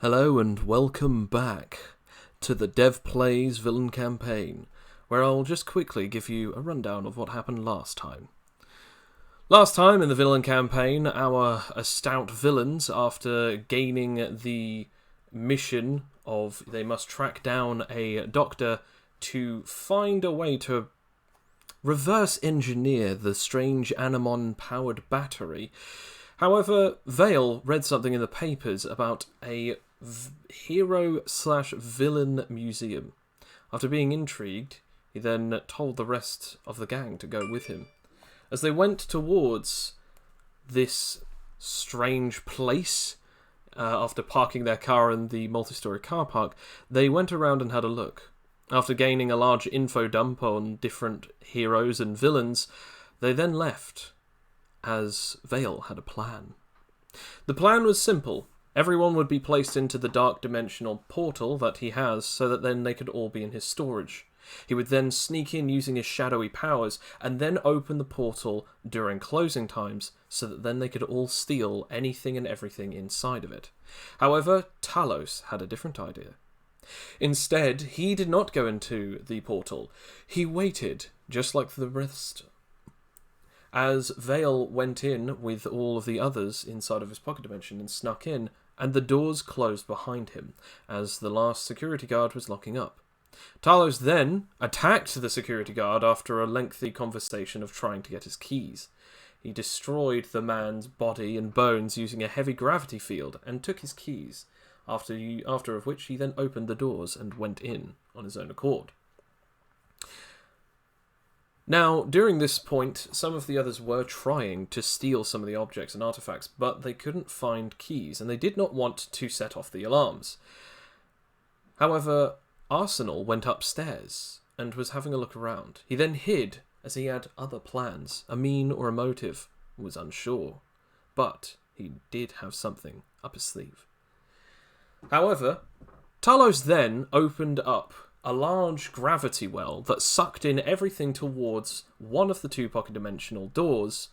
Hello and welcome back to the Dev Plays Villain Campaign, where I'll just quickly give you a rundown of what happened last time. Last time in the Villain Campaign, our stout villains, after gaining the mission of they must track down a doctor to find a way to reverse engineer the strange Anemon-powered battery. However, Vale read something in the papers about a hero/villain museum. After being intrigued, he then told the rest of the gang to go with him. As they went towards this strange place, after parking their car in the multi-story car park, they went around and had a look. After gaining a large info dump on different heroes and villains, they then left, as Vale had a plan. The plan was simple. Everyone would be placed into the dark dimensional portal that he has, so that then they could all be in his storage. He would then sneak in using his shadowy powers, and then open the portal during closing times, so that then they could all steal anything and everything inside of it. However, Talos had a different idea. Instead, he did not go into the portal. He waited, just like the rest. As Vale went in with all of the others inside of his pocket dimension and snuck in, and the doors closed behind him, as the last security guard was locking up. Talos then attacked the security guard after a lengthy conversation of trying to get his keys. He destroyed the man's body and bones using a heavy gravity field and took his keys, after of which he then opened the doors and went in on his own accord. Now, during this point, some of the others were trying to steal some of the objects and artifacts, but they couldn't find keys, and they did not want to set off the alarms. However, Arsenal went upstairs and was having a look around. He then hid, as he had other plans. A mean or a motive was unsure, but he did have something up his sleeve. However, Talos then opened up a large gravity well that sucked in everything towards one of the two pocket dimensional doors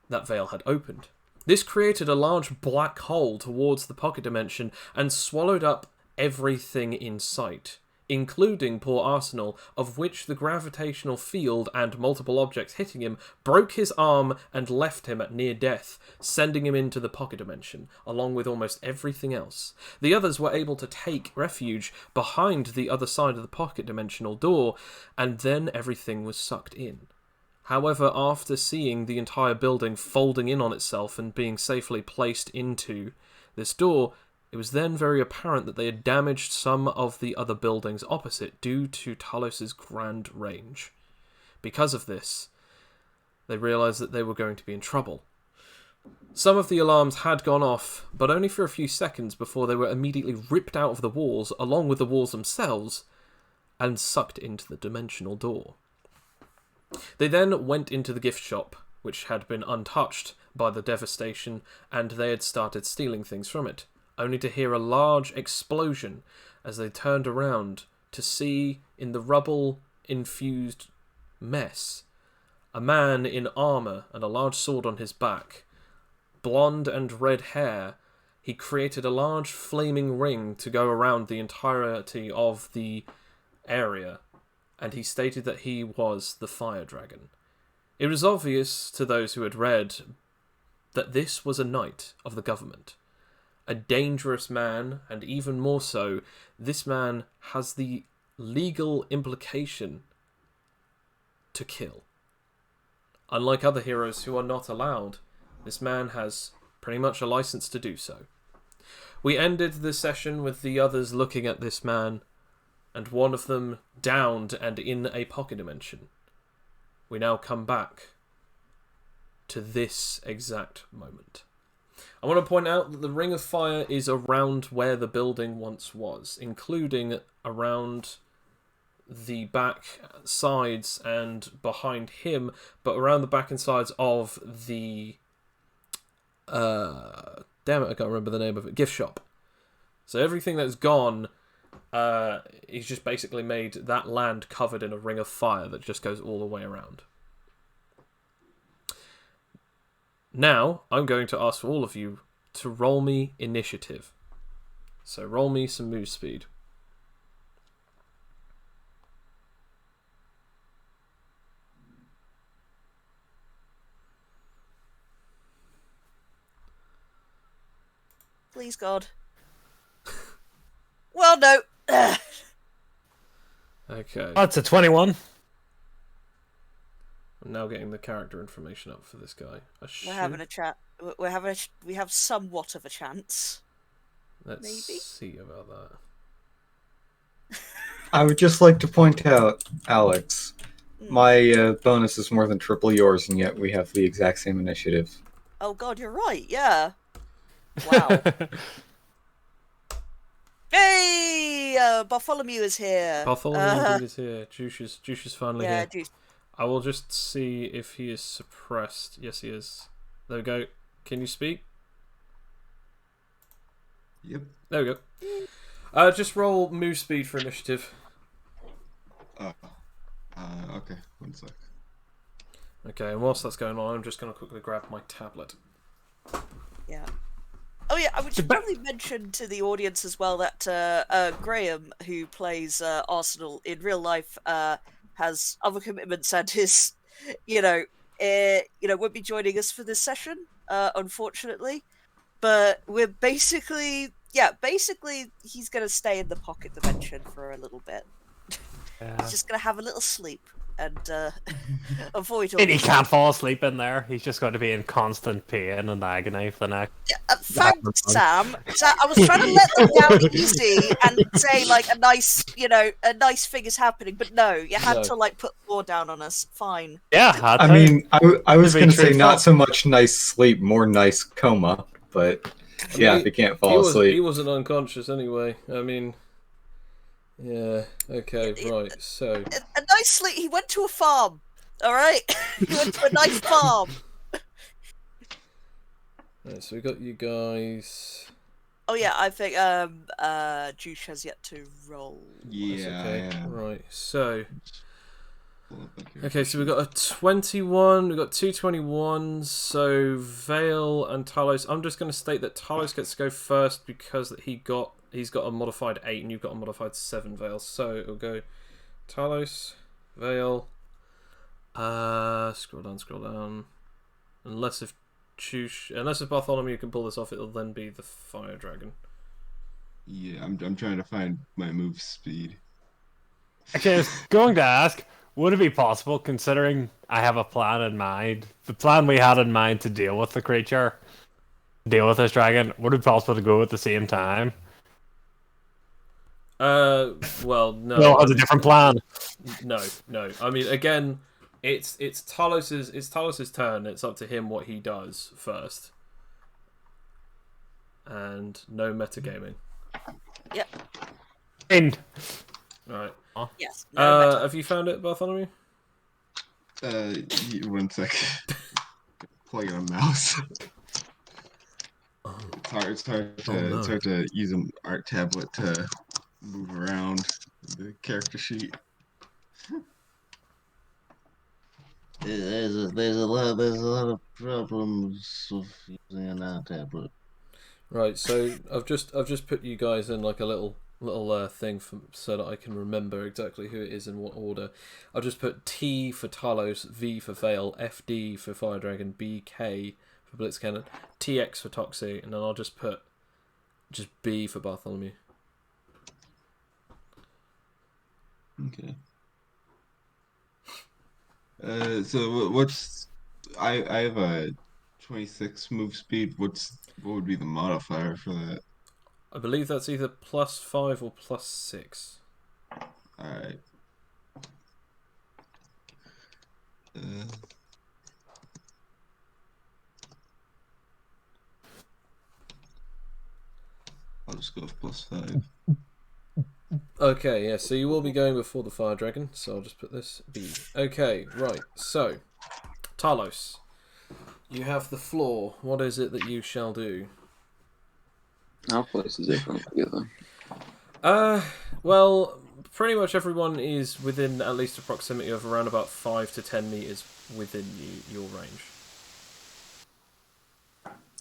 that Vale had opened. This created a large black hole towards the pocket dimension and swallowed up everything in sight, including poor Arsenal, of which the gravitational field and multiple objects hitting him broke his arm and left him at near death, sending him into the pocket dimension, along with almost everything else. The others were able to take refuge behind the other side of the pocket dimensional door, and then everything was sucked in. However, after seeing the entire building folding in on itself and being safely placed into this door, it was then very apparent that they had damaged some of the other buildings opposite due to Talos' grand range. Because of this, they realised that they were going to be in trouble. Some of the alarms had gone off, but only for a few seconds before they were immediately ripped out of the walls, along with the walls themselves, and sucked into the dimensional door. They then went into the gift shop, which had been untouched by the devastation, and they had started stealing things from it, only to hear a large explosion as they turned around to see, in the rubble-infused mess, a man in armour and a large sword on his back. Blonde and red hair, he created a large flaming ring to go around the entirety of the area, and he stated that he was the Fire Dragon. It was obvious to those who had read that this was a knight of the government. A dangerous man, and even more so, this man has the legal implication to kill. Unlike other heroes who are not allowed, this man has pretty much a license to do so. We ended the session with the others looking at this man, and one of them downed and in a pocket dimension. We now come back to this exact moment. I want to point out that the Ring of Fire is around where the building once was, including around the back sides and behind him, but around the back and sides of the... damn it, I can't remember the name of it. Gift shop. So everything that's gone, he's just basically made that land covered in a Ring of Fire that just goes all the way around. Now, I'm going to ask for all of you to roll me initiative. So roll me some move speed. Please, God. Well, no. Okay. That's a 21. I'm now getting the character information up for this guy. We're having a chat. We have somewhat of a chance. Let's maybe? see about that. I would just like to point out, Alex, Mm. my bonus is more than triple yours, and yet we have the exact same initiative. Oh God, you're right. Yeah. Wow. Hey, Bartholomew is here. Bartholomew indeed is here. Joosh is finally yeah, here. Joosh. I will just see if he is suppressed. Yes, he is. There we go. Can you speak? Yep. There we go. Just roll move speed for initiative. Okay. 1 sec. Okay, and whilst that's going on, I'm just going to quickly grab my tablet. Yeah. Oh yeah, I should probably mention to the audience as well that Graham, who plays Arsenal in real life, has other commitments and his, won't be joining us for this session, unfortunately. But we're basically he's gonna stay in the pocket dimension for a little bit. Yeah. He's just gonna have a little sleep and avoid all. And he can't fall asleep in there. He's just going to be in constant pain and agony for the next. Thanks, Sam. I was trying to let them down easy and say like a nice thing is happening, but no, you had to like put the law down on us. Fine. Yeah, I mean, I was going to say not so much nice sleep, more nice coma, but yeah, if you can't fall asleep. He wasn't unconscious anyway. I mean, yeah, okay, right, so... A nice sleep, he went to a farm, alright? He went to a nice farm. Right, so we got you guys... Oh yeah, I think Joosh has yet to roll. Yeah. Okay. Yeah. Right, so... Okay, so we've got a 21, we've got two 21s, so Vale and Talos. I'm just going to state that Talos gets to go first because he's got a modified 8 and you've got a modified 7, Vale. So it'll go Talos, Vale, scroll down. Unless if Bartholomew can pull this off, it'll then be the Fire Dragon. Yeah, I'm trying to find my move speed. Actually, I was going to ask, would it be possible, considering I have a plan in mind, the plan we had in mind to deal with the creature, deal with this dragon, would it be possible to go at the same time? Well, no. No, has a different plan. No. I mean, again, it's Talos's turn. It's up to him what he does first. And no metagaming. Yep. End. Right. Yes. Have you found it, Bartholomew? 1 sec. Plug in a mouse. It's hard to use an art tablet to move around the character sheet. There's a lot of problems with using an art tablet. Right. So I've just put you guys in like a little thing so that I can remember exactly who it is in what order. I'll just put T for Talos, V for Vale, FD for Fire Dragon, BK for Blitzcannon, TX for Toxie, and then I'll just put B for Bartholomew. Okay. So what's I have a 26 move speed. What would be the modifier for that? I believe that's either +5 or +6. Alright. I'll just go with +5. Okay, yeah, so you will be going before the Fire Dragon, so I'll just put this B. Okay, right, so, Talos, you have the floor. What is it that you shall do? How close is everyone together? Well, pretty much everyone is within at least a proximity of around about 5 to 10 meters within your range.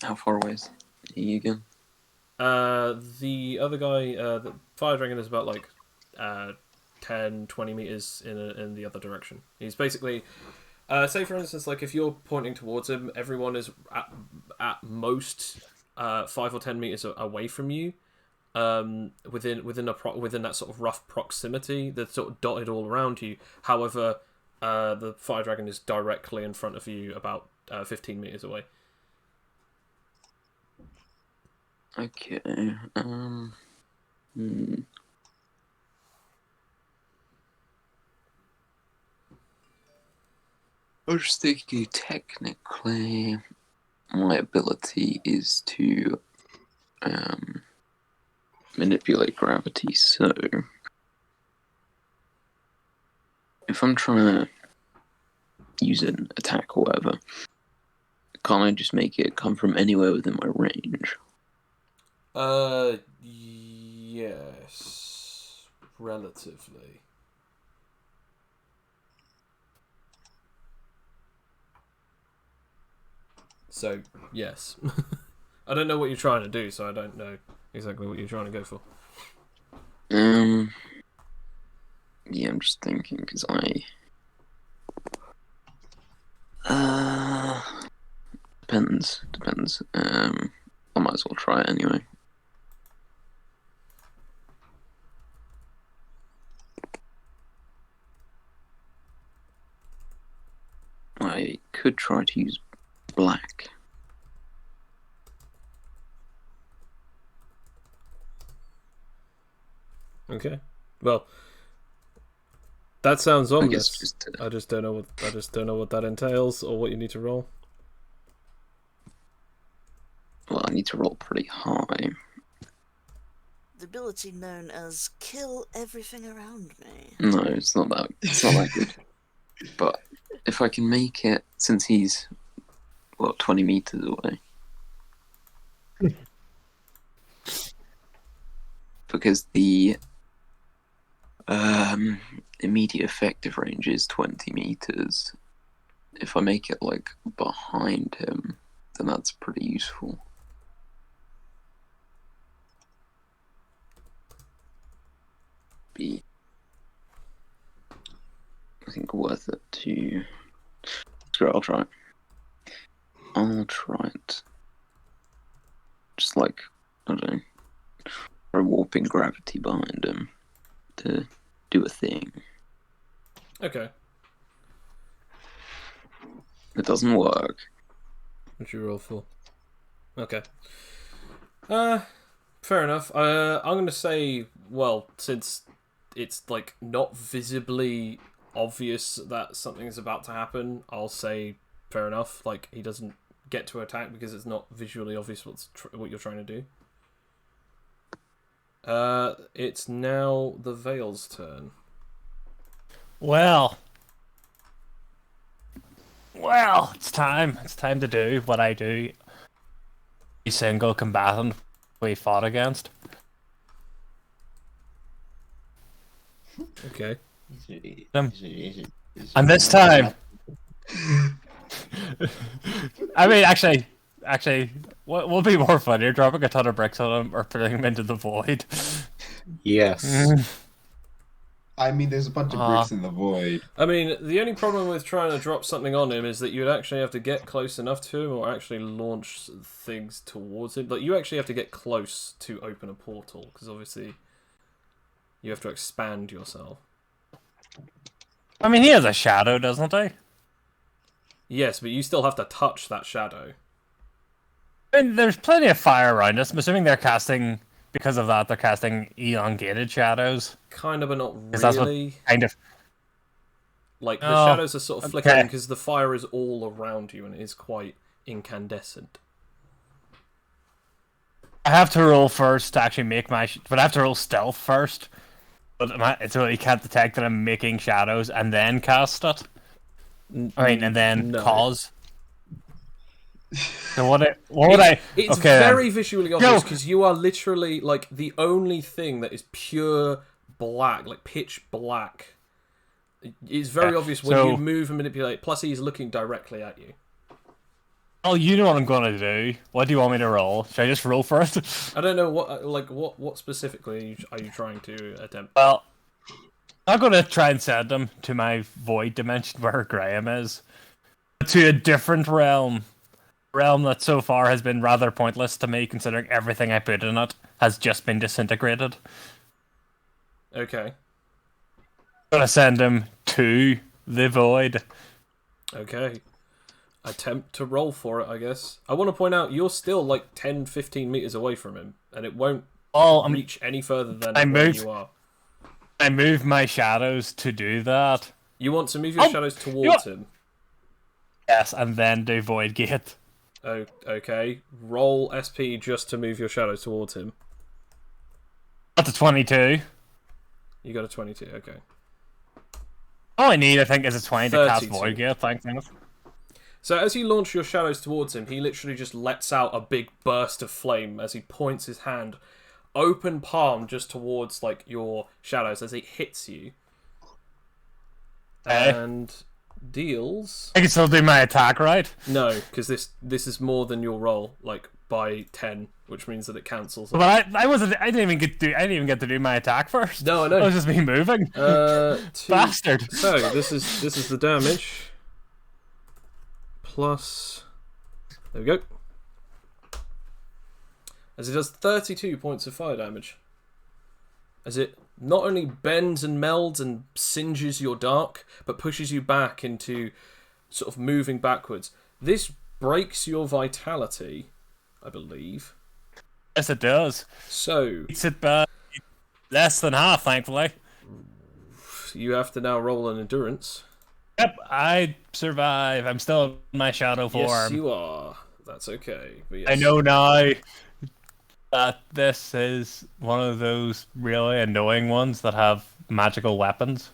How far away is he again? The other guy, the fire dragon, is about like 10, 20 meters in the other direction. He's basically, say for instance, like if you're pointing towards him, everyone is at most 5 or 10 meters away from you. Within that sort of rough proximity, that's sort of dotted all around you. However, the fire dragon is directly in front of you, about 15 meters away. Okay. I was just thinking, technically, my ability is to manipulate gravity, so if I'm trying to use an attack or whatever, can't I just make it come from anywhere within my range? Yes. Relatively. So, yes. I don't know what you're trying to do, so I don't know exactly what you're trying to go for. Yeah, I'm just thinking, because depends. I might as well try it anyway. I could try to use black. Okay. Well, that sounds ominous. Just, I just don't know what that entails or what you need to roll. well, I need to roll pretty high. The ability known as kill everything around me. No, it's not that good. But if I can make it, since he's 20 meters away, because the immediate effective range is 20 meters. If I make it like behind him, then that's pretty useful. Be, I think, worth it to. Screw it, I'll try it. I'll try it. Just like, I don't know, a warping gravity behind him to do a thing. Okay. It doesn't work. What'd you roll for? Okay. Fair enough. I'm gonna say, well, since it's like not visibly obvious that something is about to happen, I'll say fair enough. Like he doesn't get to attack because it's not visually obvious what you're trying to do. It's now the Veil's turn. Well, it's time. It's time to do what I do. A single combatant we fought against. Okay. And this time, I mean, actually, what will be more funny? Dropping a ton of bricks on him or putting him into the void? Yes. I mean, there's a bunch of bricks in the void. I mean, the only problem with trying to drop something on him is that you'd actually have to get close enough to him or actually launch things towards him. Like, you actually have to get close to open a portal, because obviously you have to expand yourself. I mean, he has a shadow, doesn't he? Yes, but you still have to touch that shadow. I mean, there's plenty of fire around us. I'm assuming they're casting, because of that, they're casting elongated shadows. Kind of, but not That's what really. kind of. Like, the shadows are sort of flickering because the fire is all around you and it is quite incandescent. I have to roll first to actually make my... But I have to roll stealth first. But so he can't detect that I'm making shadows and then cast it. I mean, and then cause. So what would I... It's okay, very visually obvious because you are literally, like, the only thing that is pure black, like pitch black. It's very obvious when you move and manipulate. Plus, he's looking directly at you. Oh, you know what I'm gonna do. What do you want me to roll? Should I just roll for it? I don't know what specifically are you trying to attempt? Well, I'm gonna try and send him to my void dimension where Graham is, to a different realm that so far has been rather pointless to me, considering everything I put in it has just been disintegrated. Okay. I'm gonna send him to the void. Okay. Attempt to roll for it, I guess. I want to point out you're still like 10, 15 meters away from him, and it won't reach any further than where you are. I move my shadows to do that. You want to move your shadows towards him? Yes, and then do void gate. Oh, okay. Roll SP just to move your shadows towards him. That's a 22. You got a 22, okay. All I need, I think, is a 20 to cast 32. void gate. Thanks. So as you launch your shadows towards him, he literally just lets out a big burst of flame as he points his hand, open palm, just towards like your shadows as it hits you. And deals... I can still do my attack, right? No, because this is more than your roll, like by 10, which means that it cancels. But I didn't even get to do my attack first. No, I know. I was just me moving. Bastard. So this is the damage. Plus, there we go. As it does 32 points of fire damage. As it not only bends and melds and singes your dark, but pushes you back into sort of moving backwards. This breaks your vitality, I believe. Yes, it does. So it's about less than half, thankfully. You have to now roll an endurance. Yep, I survive. I'm still in my shadow form. Yes, you are. That's okay. But yes. I know now that this is one of those really annoying ones that have magical weapons.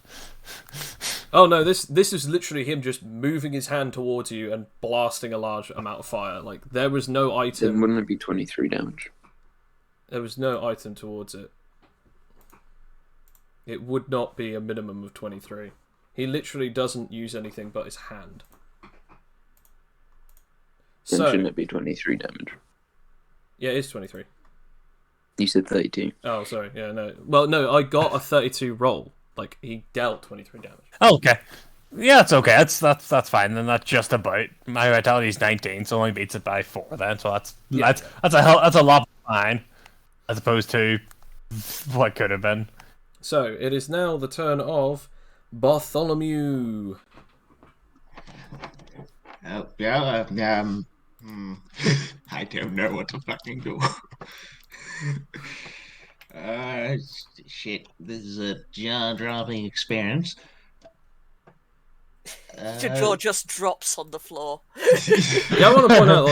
Oh no, this is literally him just moving his hand towards you and blasting a large amount of fire. Like, there was no item... Then wouldn't it be 23 damage? There was no item towards it. It would not be a minimum of 23. He literally doesn't use anything but his hand. Then shouldn't it be 23 damage? Yeah, it is 23. You said 32. Oh, sorry. Yeah, no. Well, no, I got a 32 roll. Like, he dealt 23 damage. Oh, okay. Yeah, it's okay. That's fine. Then that's just about my vitality is 19, so only beats it by 4. Then, so that's a lot fine, as opposed to what could have been. So it is now the turn of Bartholomew. I don't know what to fucking do. Shit, this is a jaw-dropping experience. Your jaw just drops on the floor. Yeah, I want to point out,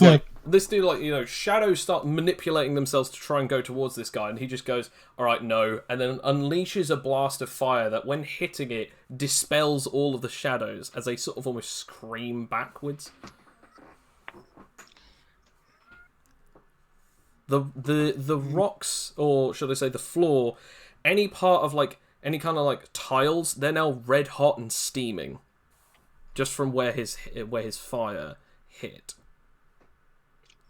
like, this dude, you know, shadows start manipulating themselves to try and go towards this guy, and he just goes, alright, no, and then unleashes a blast of fire that, when hitting it, dispels all of the shadows as they sort of almost scream backwards. The rocks, or should I say the floor, any part of, like, any kind of, like, tiles, they're now red hot and steaming. Just from where his fire hit.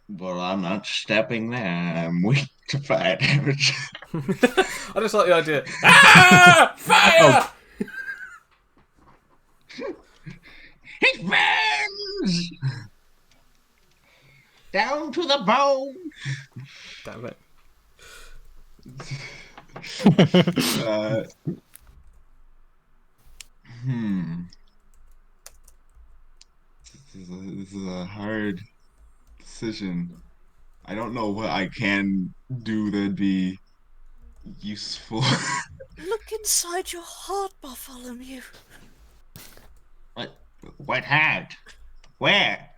Well, I'm not stepping there. I'm weak to fire damage. I just like the idea. Ah! Fire! It burns! Down to the bone! Damn it. This is a hard decision. I don't know what I can do that'd be useful. Look inside your heart, Bartholomew. What heart? Where?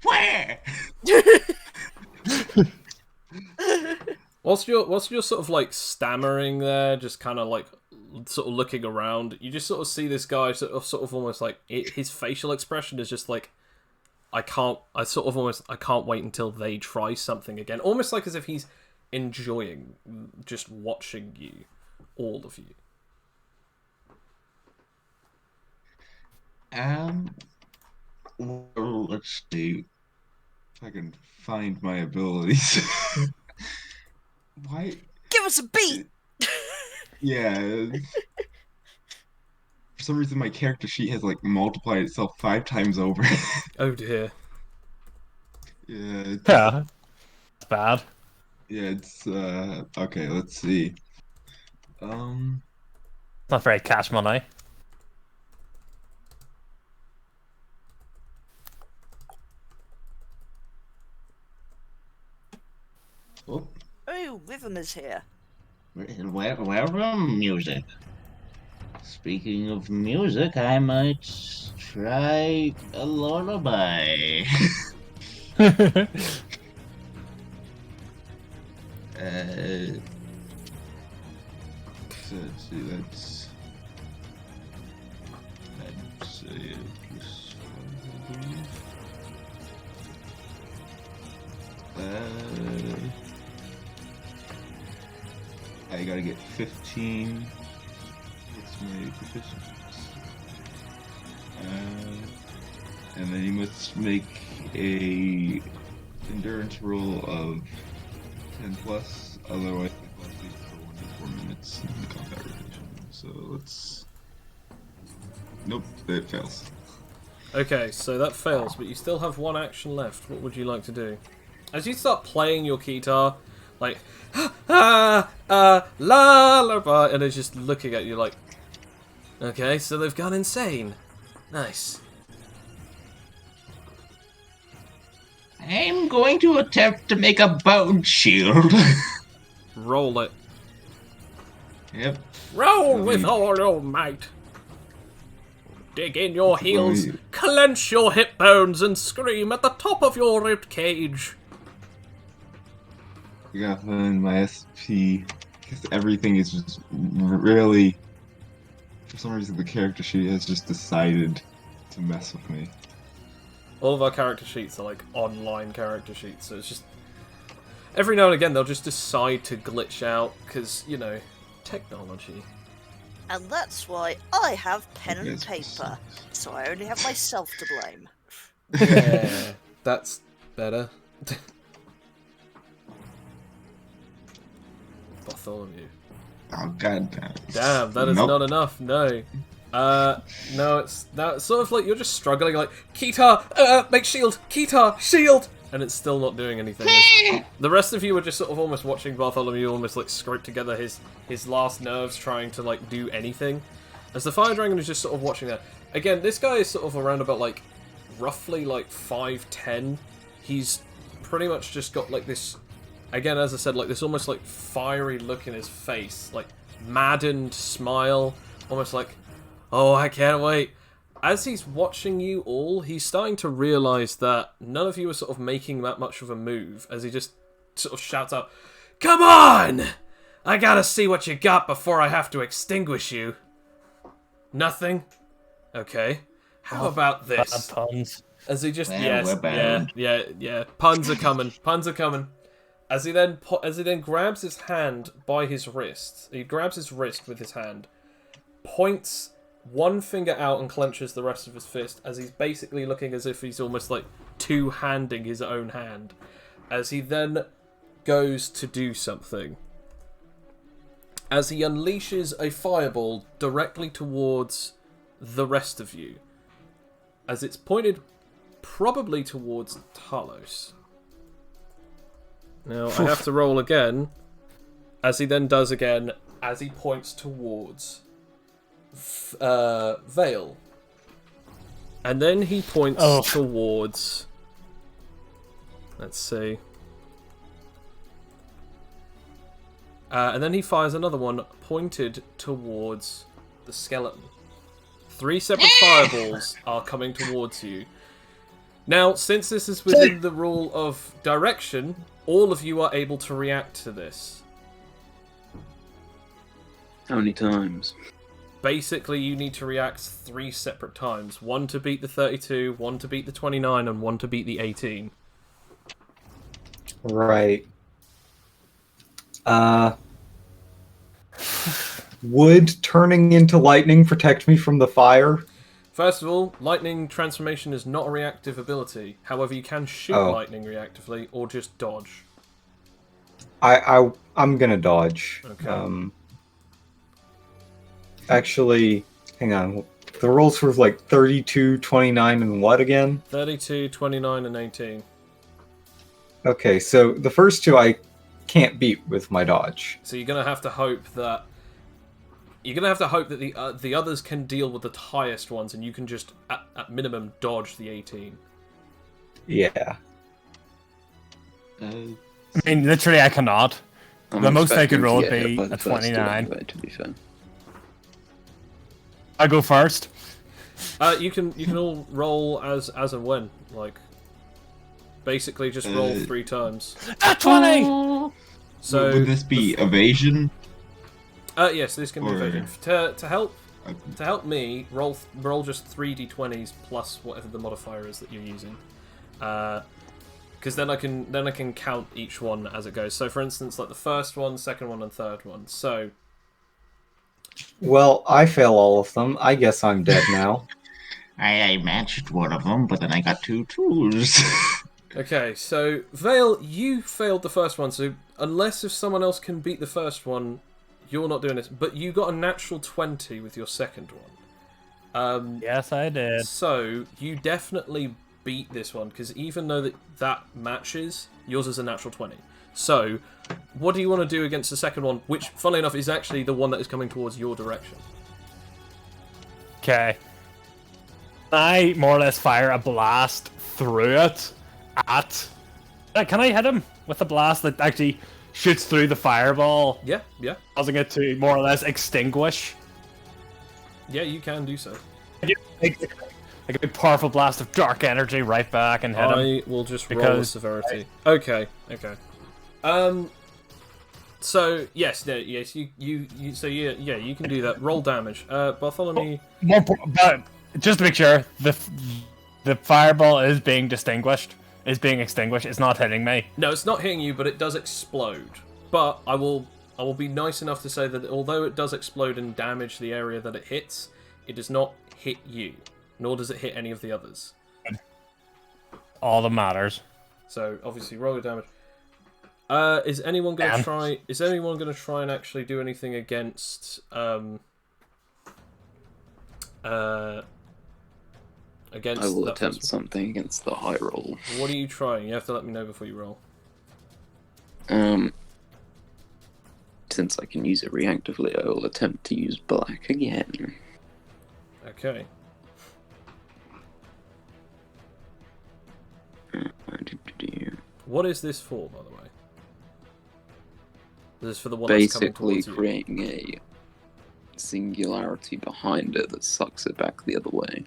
Where? Whilst you're sort of like stammering there, just kind of like sort of looking around, you just sort of see this guy sort of almost like his facial expression is just like, I can't wait until they try something again. Almost like as if he's enjoying just watching you, all of you. Well, let's see if I can find my abilities. Why? Give us a beat. Yeah. For some reason, my character sheet has like multiplied itself 5 times over. Oh dear. Yeah. Yeah. It's bad. Yeah. It's okay. Let's see. Not very cash money. Oh, Oh, Rhythm is here. Welcome, music. Speaking of music, I might try a lullaby. So let's see. Let's say plus 5, I believe. I gotta get 15. What's my proficiency? And then you must make a endurance roll of 10 plus, otherwise the class leads for 1 to 4 minutes in the combat rotation. So let's. Nope, it fails. Okay, so that fails, but you still have 1 action left. What would you like to do? As you start playing your guitar, like, lullaby, and it's just looking at you like, okay, so they've gone insane. Nice. I'm going to attempt to make a bone shield. Roll it. Yep. Roll with all your might. Dig in your heels, clench your hip bones, and scream at the top of your rib cage. I gotta find my SP, because everything is just really. For some reason, the character sheet has just decided to mess with me. All of our character sheets are like online character sheets, so it's just every now and again they'll just decide to glitch out because, you know, technology. And that's why I have pen and paper, so I only have myself to blame. Yeah, that's better. Bartholomew. Oh god damn it. Damn, that is not enough. No. No, it's sort of like you're just struggling, like Ketar, make shield, Ketar, shield, and it's still not doing anything. The rest of you were just sort of almost watching Bartholomew almost like scrape together his last nerves, trying to like do anything. As the Fire Dragon is just sort of watching that. Again, this guy is sort of around about like roughly like 5'10". He's pretty much just got like this. Again, as I said, like this almost like fiery look in his face, like maddened smile, almost like, oh, I can't wait. As he's watching you all, he's starting to realise that none of you are sort of making that much of a move, as he just sort of shouts out, "Come on! I gotta see what you got before I have to extinguish you." Nothing? Okay. How about this? Bad puns. As he just, Well, yes, we're bound. yeah, puns are coming, puns are coming. As he then grabs his hand by his wrist, he grabs his wrist with his hand, points one finger out and clenches the rest of his fist, as he's basically looking as if he's almost like two-handing his own hand. As he then goes to do something. As he unleashes a fireball directly towards the rest of you. As it's pointed probably towards Talos. Now, I have to roll again, as he then does again, as he points towards Vale. And then he points towards... Let's see. And then he fires another one pointed towards the skeleton. 3 separate fireballs are coming towards you. Now, since this is within the rule of direction, all of you are able to react to this. How many times? Basically, you need to react 3 separate times. 1 to beat the 32, 1 to beat the 29, and 1 to beat the 18. Right. Would turning into lightning protect me from the fire? First of all, lightning transformation is not a reactive ability. However, you can shoot lightning reactively or just dodge. I'm gonna dodge. Okay. Actually, hang on. The rolls were like 32, 29, and what again? 32, 29, and 18. Okay, so the first two I can't beat with my dodge. So you're gonna have to hope that the others can deal with the highest ones, and you can just at minimum dodge the 18. Yeah. I mean, literally, I cannot. The most I could roll would be a 29. Anyway, to be fair. I go first. You can all roll as and when, like, basically just roll 3 times. 20. So would this be evasion? Yes, this can be evasion. To help me roll just 3d20s plus whatever the modifier is that you're using, because then I can count each one as it goes. So for instance, like the first one, second one, and third one. So. Well, I fail all of them. I guess I'm dead now. I matched one of them, but then I got 2 twos. Okay, so Vale, you failed the first one, so unless if someone else can beat the first one, you're not doing this. But you got a natural 20 with your second one. Yes, I did. So you definitely beat this one, because even though that matches, yours is a natural 20. So, what do you want to do against the second one, which, funnily enough, is actually the one that is coming towards your direction? Okay. I more or less fire a blast through it at... Can I hit him with a blast that actually shoots through the fireball? Yeah. Causing it to more or less extinguish? Yeah, you can do so. Like a big powerful blast of dark energy right back and hit him. I will just roll the severity. Okay. So yes, you can do that. Roll damage. Bartholomew. But just to make sure, the fireball is being extinguished. It's not hitting me. No, it's not hitting you, but it does explode. But I will be nice enough to say that although it does explode and damage the area that it hits, it does not hit you, nor does it hit any of the others. All that matters. So obviously, roll your damage. Is anyone going to try? Is anyone going to try and actually do anything against against? I will attempt something against the high roll. What are you trying? You have to let me know before you roll. Since I can use it reactively, I will attempt to use black again. Okay. What is this for, by the way? This is for the one that's coming towards you. Basically creating a singularity behind it that sucks it back the other way.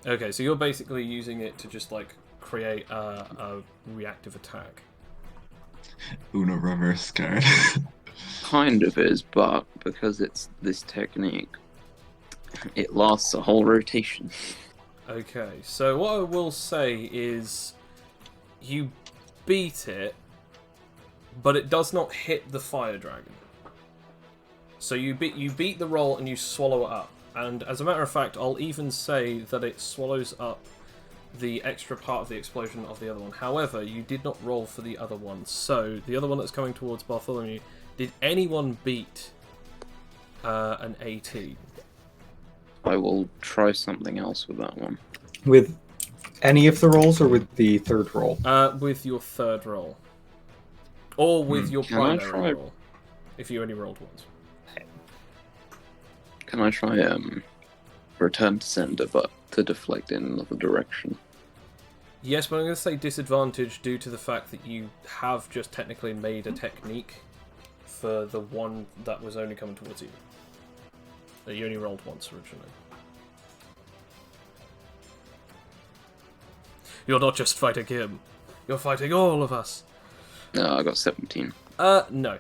Okay, so you're basically using it to just, like, create a reactive attack. Uno reverse card. Kind of is, but because it's this technique, it lasts a whole rotation. Okay, so what I will say is you beat it, but it does not hit the fire dragon. So you beat the roll and you swallow it up. And as a matter of fact, I'll even say that it swallows up the extra part of the explosion of the other one. However, you did not roll for the other one. So the other one that's coming towards Bartholomew, did anyone beat an 18? I will try something else with that one. With any of the rolls or with the third roll? With your third roll. Or with your Can I primary roll. If you only rolled once. Can I try return to sender, but to deflect in another direction? Yes, but I'm going to say disadvantage due to the fact that you have just technically made a technique for the one that was only coming towards you. That you only rolled once originally. You're not just fighting him. You're fighting all of us. No, I got 17. No.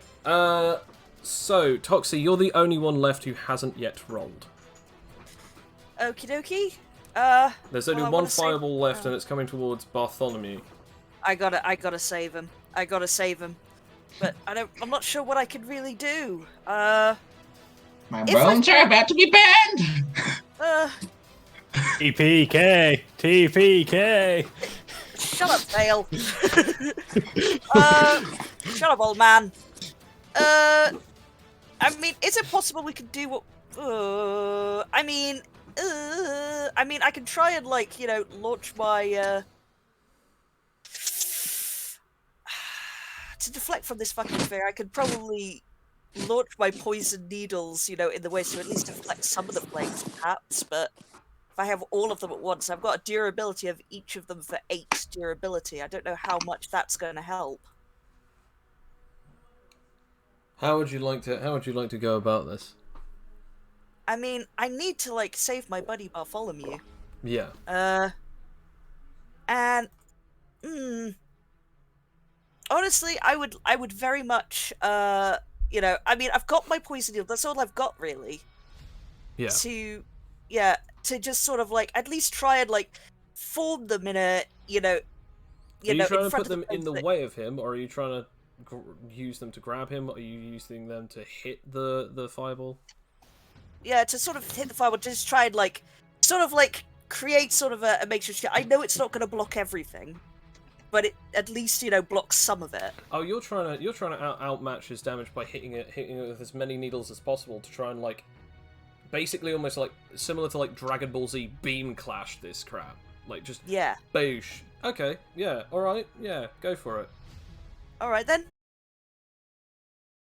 So, Toxie, you're the only one left who hasn't yet rolled. Okie dokie. There's only one fireball left, and it's coming towards Bartholomew. I gotta save him. But I'm not sure what I can really do. My bones are about to be banned! TPK! TPK! Shut up, Vale. Shut up, old man. I mean, is it possible we could do what? I mean, I can try and like, you know, launch my to deflect from this fucking sphere. I could probably launch my poison needles, you know, in the way to at least deflect some of the flames, perhaps. But if I have all of them at once, I've got a durability of each of them for 8 durability. I don't know how much that's going to help. How would you like to go about this? I mean, I need to like save my buddy Bartholomew. Yeah. And honestly, I would very much you know, I mean, I've got my poison needle. That's all I've got really. Yeah. To just sort of like at least try and like form them in a, you know, Are you trying in to front put of them in the that- way of him, or are you trying to use them to grab him? Or are you using them to hit the fireball? Yeah, to sort of hit the fireball, just try and like sort of like create sort of a makeshift. I know it's not going to block everything, but it at least, you know, blocks some of it. Oh, you're trying to outmatch his damage by hitting it with as many needles as possible to try and like basically almost like similar to like Dragon Ball Z beam clash this crap. Like just Yeah. boosh. Okay, yeah, alright, yeah, go for it. All right then.